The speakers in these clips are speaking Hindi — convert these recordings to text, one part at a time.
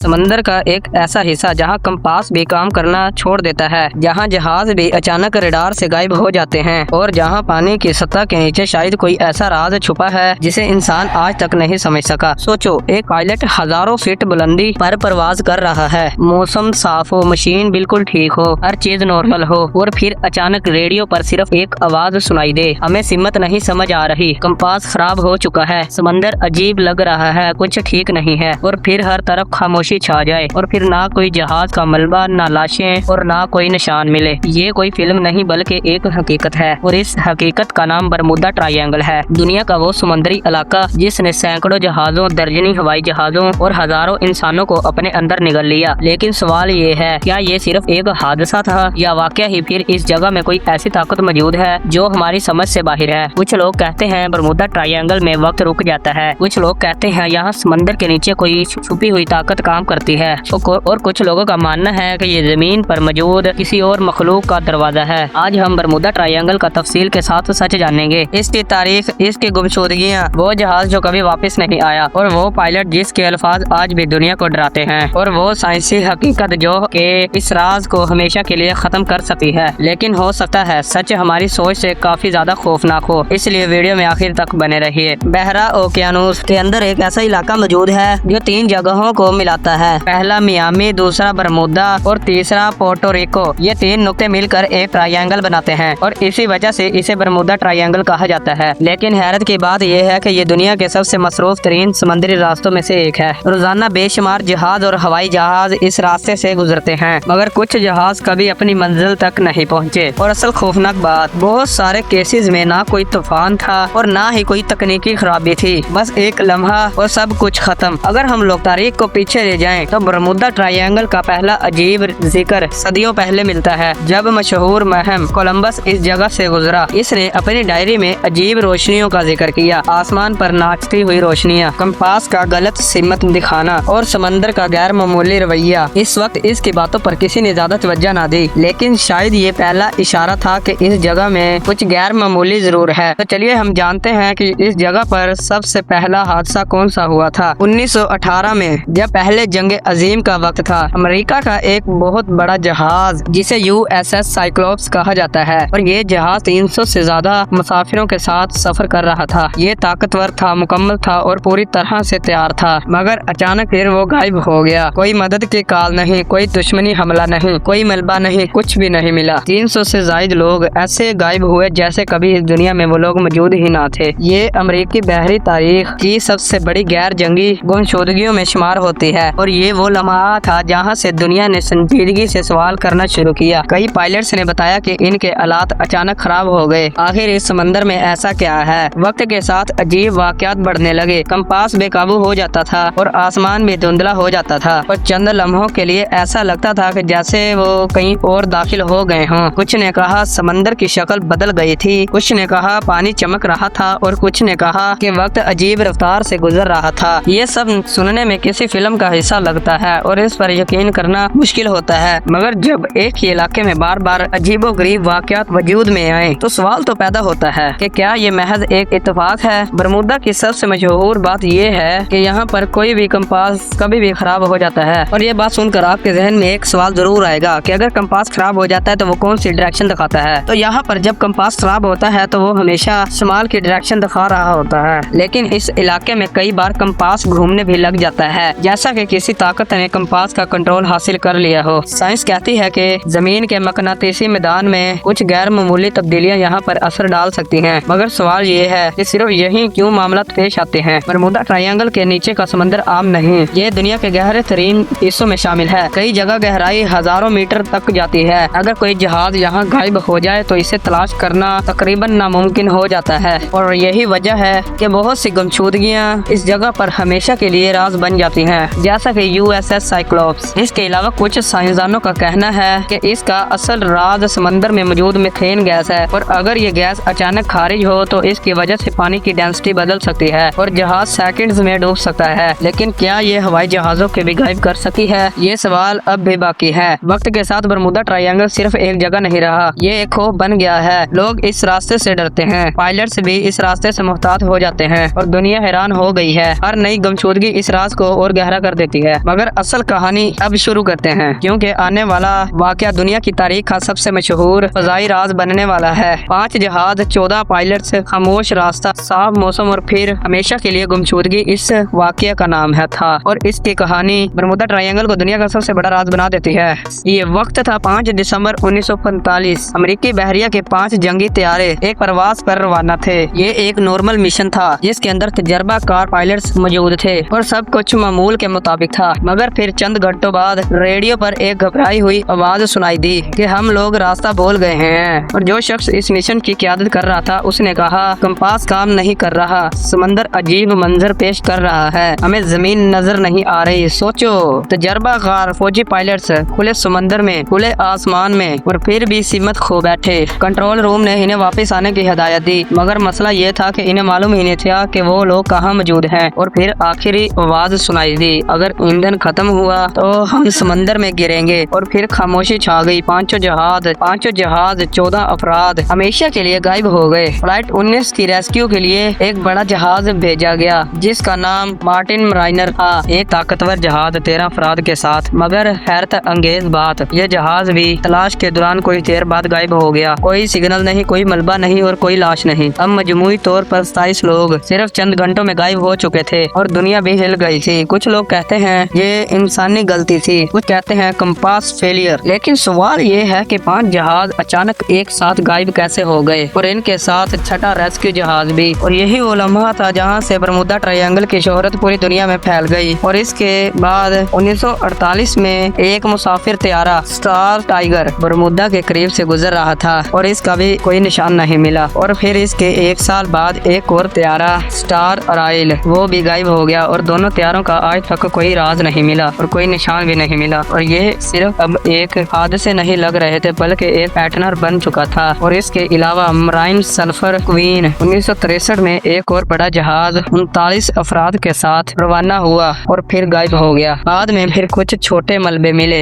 समंदर का एक ऐसा हिस्सा जहां कंपास भी काम करना छोड़ देता है, जहां जहाज भी अचानक रडार से गायब हो जाते हैं और जहां पानी की सतह के नीचे शायद कोई ऐसा राज छुपा है जिसे इंसान आज तक नहीं समझ सका। सोचो, एक पायलट हजारों फीट बुलंदी पर परवाज कर रहा है, मौसम साफ हो, मशीन बिल्कुल ठीक हो, हर चीज नॉर्मल हो, और फिर अचानक रेडियो पर सिर्फ एक आवाज सुनाई दे। हमें सिमत नहीं समझ आ रही, कंपास खराब हो चुका है, समंदर अजीब लग रहा है, कुछ ठीक नहीं है, और फिर हर तरफ खामोशी छा जाए और फिर ना कोई जहाज का मलबा, ना लाशें और ना कोई निशान मिले। ये कोई फिल्म नहीं बल्कि एक हकीकत है, और इस हकीकत का नाम बरमुदा ट्रायंगल है। दुनिया का वो समुद्री इलाका जिसने सैकड़ों जहाजों, दर्जनी हवाई जहाजों और हजारों इंसानों को अपने अंदर निगल लिया। लेकिन सवाल ये है, क्या ये सिर्फ एक हादसा था या वाकया ही फिर इस जगह में कोई ऐसी ताकत मौजूद है जो हमारी समझ से बाहर है। कुछ लोग कहते हैं बरमुदा ट्रायंगल में वक्त रुक जाता है, कुछ लोग कहते हैं यहाँ समंदर के नीचे कोई छुपी हुई ताकत काम करती है, और कुछ लोगों का मानना है कि ये जमीन पर मौजूद किसी और मखलूक का दरवाजा है। आज हम बरमुदा ट्रायंगल का तफसील के साथ सच जानेंगे, इसकी तारीख, इसकी गुमशुदगियाँ, वो जहाज जो कभी वापस नहीं आया, और वो पायलट जिसके अल्फाज आज भी दुनिया को डराते हैं, और वो साइंसी हकीकत जो के इस राज को हमेशा के लिए खत्म कर सकती है। लेकिन हो सकता है सच हमारी सोच से काफी ज्यादा खौफनाक हो, इसलिए वीडियो में आखिर तक बने रहिए। बहरा ओकियानूस के अंदर एक ऐसा इलाका मौजूद है जो 3 जगहों को मिलाता है। पहला मियामी, दूसरा बरमुदा और तीसरा पोर्टो रिको। ये 3 नुक्ते मिलकर एक ट्रायंगल बनाते हैं और इसी वजह से इसे बरमुदा ट्रायंगल कहा जाता है। लेकिन हैरत की बात यह है कि ये दुनिया के सबसे मसरूफ तरीन समुद्री रास्तों में से एक है। रोजाना बेशुमार जहाज और हवाई जहाज इस रास्ते से गुजरते हैं, मगर कुछ जहाज कभी अपनी मंजिल तक नहीं पहुँचे। और असल खौफनाक बात, बहुत सारे केसेस में ना कोई तूफान था और ना ही कोई तकनीकी खराबी थी, बस एक लम्हा और सब कुछ खत्म। अगर हम लोग तारीख को पीछे ले जाएं तो बरमुदा ट्रायंगल का पहला अजीब जिक्र सदियों पहले मिलता है, जब मशहूर मुहिम कोलंबस इस जगह से गुजरा। इसने अपनी डायरी में अजीब रोशनियों का जिक्र किया, आसमान पर नाचती हुई रोशनियां, कंपास का गलत सिमत दिखाना और समंदर का गैर मामूली रवैया। इस वक्त इसकी बातों पर किसी ने ज्यादा तवज्जो न दी, लेकिन शायद ये पहला इशारा था कि इस जगह में कुछ गैर मामूली जरूर है। तो चलिए हम जानते हैं कि इस जगह पर सबसे पहला हादसा कौन सा हुआ था। 1918 में, जब पहले जंग अजीम का वक्त था, अमेरिका का एक बहुत बड़ा जहाज जिसे USS साइक्लोप्स कहा जाता है, और ये जहाज 300 से ज्यादा मुसाफिरों के साथ सफर कर रहा था। ये ताकतवर था, मुकम्मल था और पूरी तरह से तैयार था, मगर अचानक फिर वो गायब हो गया। कोई मदद की कॉल नहीं, कोई दुश्मनी हमला नहीं, कोई मलबा नहीं, कुछ भी नहीं मिला। 300 से ज्यादा लोग ऐसे गायब हुए जैसे कभी इस दुनिया में वो लोग मौजूद ही ना थे। ये अमेरिकी बहरी तारीख की सबसे बड़ी गैर जंगी गुमशुदगियों में शुमार होती है, और ये वो लम्हा था जहां से दुनिया ने संजीदगी से सवाल करना शुरू किया। कई पायलट्स ने बताया कि इनके हालात अचानक खराब हो गए। आखिर इस समंदर में ऐसा क्या है? वक्त के साथ अजीब वाकयात बढ़ने लगे, कंपास बेकाबू हो जाता था और आसमान भी धुंधला हो जाता था, और चंद लम्हों के लिए ऐसा लगता था कि जैसे वो कहीं और दाखिल हो गए हों। कुछ ने कहा समंदर की शक्ल बदल गई थी, कुछ ने कहा पानी चमक रहा था, और कुछ ने कहा कि वक्त अजीब रफ्तार से गुजर रहा था। ये सब सुनने में किसी फिल्म का हिस्सा लगता है और इस पर यकीन करना मुश्किल होता है, मगर जब एक ही इलाके में बार बार अजीबोगरीब वाकयात वजूद में आए तो सवाल तो पैदा होता है कि क्या ये महज एक इत्तेफाक है। बरमुदा की सबसे मशहूर बात ये है कि यहाँ पर कोई भी कंपास कभी भी खराब हो जाता है, और ये बात सुनकर आपके जहन में एक सवाल जरूर आएगा कि अगर कंपास खराब हो जाता है तो वो कौन सी डायरेक्शन दिखाता है। तो यहाँ पर जब कंपास खराब होता है तो वो हमेशा शुमाल की डायरेक्शन दिखा रहा होता है, लेकिन इस इलाके में कई बार कंपास घूमने भी लग जाता है, जैसा कि किसी ताकत ने कंपास का कंट्रोल हासिल कर लिया हो। साइंस कहती है कि जमीन के मकनातीसी मैदान में कुछ गैर मामूली तब्दीलियां यहाँ पर असर डाल सकती हैं, मगर सवाल ये है कि सिर्फ यही क्यों मामला पेश आते हैं। बरमुदा ट्रायंगल के नीचे का समंदर आम नहीं, ये दुनिया के गहरे तरीन हिस्सों में शामिल है। कई जगह गहराई हजारों मीटर तक जाती है। अगर कोई जहाज यहाँ गायब हो जाए तो इसे तलाश करना तकरीबन नामुमकिन हो जाता है, और यही वजह है कि बहुत सी गुमशुदगियाँ इस जगह पर हमेशा के लिए राज बन जाती हैं, जैसा कि USS साइक्लोप्स। इसके अलावा कुछ साइंसदानों का कहना है कि इसका असल राज समंदर में मौजूद मीथेन गैस है, और अगर ये गैस अचानक खारिज हो तो इसकी वजह से पानी की डेंसिटी बदल सकती है और जहाज सेकंड्स में डूब सकता है। लेकिन क्या ये हवाई जहाजों के भी गायब कर सकी है? ये सवाल अब भी बाकी है। वक्त के साथ बरमुदा ट्रायंगल सिर्फ एक जगह नहीं रहा, ये एक खौफ बन गया है। लोग इस रास्ते से डरते हैं, पायलट्स भी इस रास्ते से मुहतात हो जाते हैं, और दुनिया हैरान हो गई है। हर नई गुमशुदगी इस राज को और गहरा कर देती देती है। मगर असल कहानी अब शुरू करते हैं, क्योंकि आने वाला वाकया दुनिया की तारीख का सबसे मशहूर फजाई राज बनने वाला है। 5 जहाज, 14 पायलट्स, खामोश रास्ता, साफ मौसम और फिर हमेशा के लिए गुमशुदगी इस वाकया का नाम था। और इसकी कहानी बरमुदा ट्रायंगल को दुनिया का सबसे बड़ा राज बना देती है। ये वक्त था 5 दिसंबर 1945। अमेरिकी बहरिया के 5 जंगी तैयारे एक प्रवास पर रवाना थे। ये एक नॉर्मल मिशन था जिसके अंदर तजर्बाकार पायलट्स मौजूद थे और सब कुछ मामूल के मुताबिक था। मगर फिर चंद घंटों बाद रेडियो पर एक घबराई हुई आवाज सुनाई दी कि हम लोग रास्ता भूल गए हैं। और जो शख्स इस मिशन की क़यादत कर रहा था उसने कहा, कंपास काम नहीं कर रहा, समंदर अजीब मंजर पेश कर रहा है, हमें जमीन नजर नहीं आ रही। सोचो, तजर्बाकार फौजी पायलट्स खुले समंदर में, खुले आसमान में, और फिर भी सिमत खो बैठे। कंट्रोल रूम ने इन्हें वापस आने की हिदायत दी, मगर मसला ये था कि इन्हें मालूम ही नहीं था कि वो लोग कहाँ मौजूद हैं। और फिर आखिरी आवाज सुनाई दी, अगर ईंधन खत्म हुआ तो हम समंदर में गिरेंगे। और फिर खामोशी छा गई। पांचों जहाज 14 अफराद हमेशा के लिए गायब हो गए। फ्लाइट 19 की रेस्क्यू के लिए एक बड़ा जहाज भेजा गया जिसका नाम मार्टिन मराइनर था। एक ताकतवर जहाज 13 अफराद के साथ। मगर हैरत अंगेज बात, यह जहाज भी तलाश के दौरान कोई देर बाद गायब हो गया। कोई सिग्नल नहीं, कोई मलबा नहीं और कोई लाश नहीं। अब मजमूई तौर पर 27 लोग सिर्फ चंद घंटों में गायब हो चुके थे और दुनिया भी हिल गई थी। कुछ लोग कहते हैं ये इंसानी गलती थी, कुछ कहते हैं कंपास फेलियर। लेकिन सवाल ये है कि 5 जहाज अचानक एक साथ गायब कैसे हो गए, और इनके साथ छठा रेस्क्यू जहाज भी। और यही वो लम्हा था जहाँ से बरमुदा ट्रायंगल की शोहरत पूरी दुनिया में फैल गई। और इसके बाद 1948 में एक मुसाफिर त्यारा स्टार टाइगर बरमुदा के करीब से गुजर रहा था और इसका भी कोई निशान नहीं मिला। और फिर इसके 1 साल बाद एक और त्यारा स्टार अराइल, वो भी गायब हो गया। और दोनों त्यारों का आज तक कोई राज नहीं मिला और कोई निशान भी नहीं मिला। और ये सिर्फ अब एक हादसे नहीं लग रहे थे, बल्कि एक पैटर्न बन चुका था। और इसके अलावा मराइन सल्फर क्वीन 1963 में एक और बड़ा जहाज 39 अफराद के साथ रवाना हुआ और फिर गायब हो गया। बाद में फिर कुछ छोटे मलबे मिले,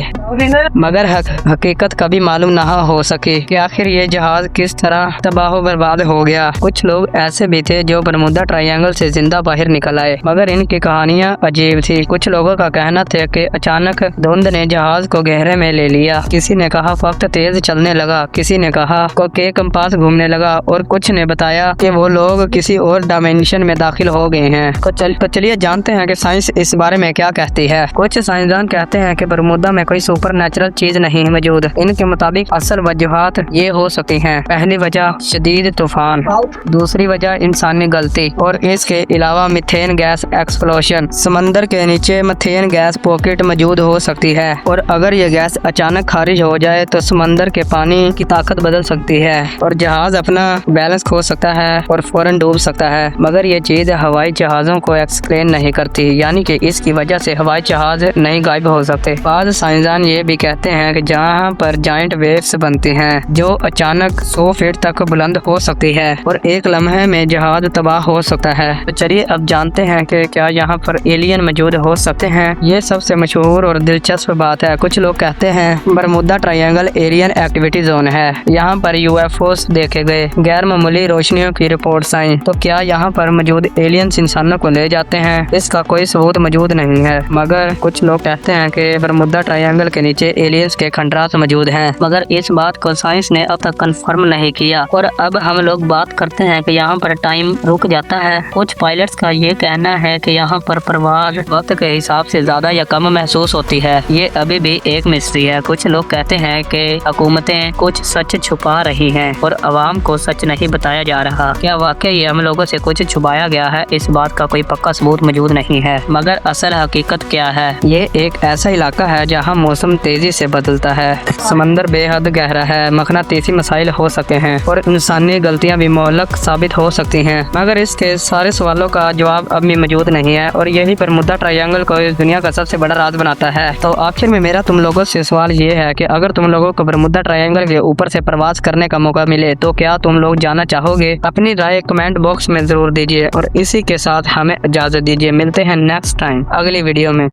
मगर हकीकत कभी मालूम ना हो सकी कि आखिर ये जहाज किस तरह तबाह बर्बाद हो गया। कुछ लोग ऐसे भी थे जो बरमुदा ट्रायंगल से जिंदा बाहर निकल आए, मगर इनकी कहानियां अजीब थी। कुछ लोगों का कहना था कि अचानक धुंध ने जहाज को गहरे में ले लिया। किसी ने कहा वक्त तेज चलने लगा, किसी ने कहा कि कंपास घूमने लगा, और कुछ ने बताया कि वो लोग किसी और डायमेंशन में दाखिल हो गए हैं। तो चलिए जानते हैं कि साइंस इस बारे में क्या कहती है। कुछ साइंसदान कहते हैं कि बरमुदा में कोई सुपर नेचुरल चीज नहीं मौजूद। इनके मुताबिक असल वजूहात ये हो सकती हैं। पहली वजह शदीद तूफान, दूसरी वजह इंसानी गलती, और इसके अलावा मीथेन गैस एक्सप्लोजन। समंदर के नीचे मीथेन गैस पॉकेट मौजूद हो सकती है, और अगर ये गैस अचानक खारिज हो जाए तो समंदर के पानी की ताकत बदल सकती है और जहाज अपना बैलेंस खो सकता है और फौरन डूब सकता है। मगर ये चीज हवाई जहाजों को एक्सप्लेन नहीं करती, यानी कि इसकी वजह से हवाई जहाज नहीं गायब हो सकते। बाद साइंसदान ये भी कहते हैं कि जहाँ पर जायंट वेव्स बनती हैं जो अचानक 100 फीट तक बुलंद हो सकती है और एक लम्हे में जहाज तबाह हो सकता है। तो चलिए अब जानते हैं कि क्या यहाँ पर एलियन मौजूद हो सकते हैं। ये सबसे मशहूर और दिलचस्प बात है। कुछ लोग कहते हैं बरमुदा ट्रायंगल एलियन एक्टिविटी जोन है, यहाँ पर यूएफओस देखे गए, गैर मामूली रोशनियों की रिपोर्ट्स आई। तो क्या यहाँ पर मौजूद एलियंस इंसानों को ले जाते हैं? इसका कोई सबूत मौजूद नहीं है, मगर कुछ लोग कहते हैं कि बरमुदा ट्रायंगल के नीचे एलियंस के खंडरात मौजूद हैं, मगर इस बात को साइंस ने अब तक कंफर्म नहीं किया। और अब हम लोग बात करते हैं कि यहाँ पर टाइम रुक जाता है। कुछ पायलट्स का ये कहना है कि यहाँ पर परवाज वक्त के हिसाब से ज्यादा या कम महसूस होती है। ये अभी भी एक मिस्ट्री है। कुछ लोग कहते हैं कि हुकूमतें कुछ सच छुपा रही हैं और अवाम को सच नहीं बताया जा रहा। क्या वाकई हम लोगों से कुछ छुपाया गया है? इस बात का कोई पक्का सबूत मौजूद नहीं है, मगर असल हकीकत क्या है? ये एक ऐसा इलाका है जहाँ मौसम तेजी से बदलता है, समंदर बेहद गहरा है, मगनातीसी मसाइल हो सकते हैं और इंसानी गलतियाँ भी मोहलक साबित हो सकती हैं। मगर इसके सारे सवालों का जवाब अब भी मौजूद नहीं है और यही बरमुदा ट्रायंगल को इस दुनिया का सबसे बड़ा राज बनाता है। तो आखिर में मेरा तुम लोगों से सवाल ये है कि अगर तुम लोगों को बरमुदा ट्रायंगल के ऊपर से प्रवास करने का मौका मिले तो क्या तुम लोग जाना चाहोगे? अपनी राय कमेंट बॉक्स में जरूर दीजिए और इसी के साथ हमें इजाजत दीजिए। मिलते हैं नेक्स्ट टाइम अगली वीडियो में।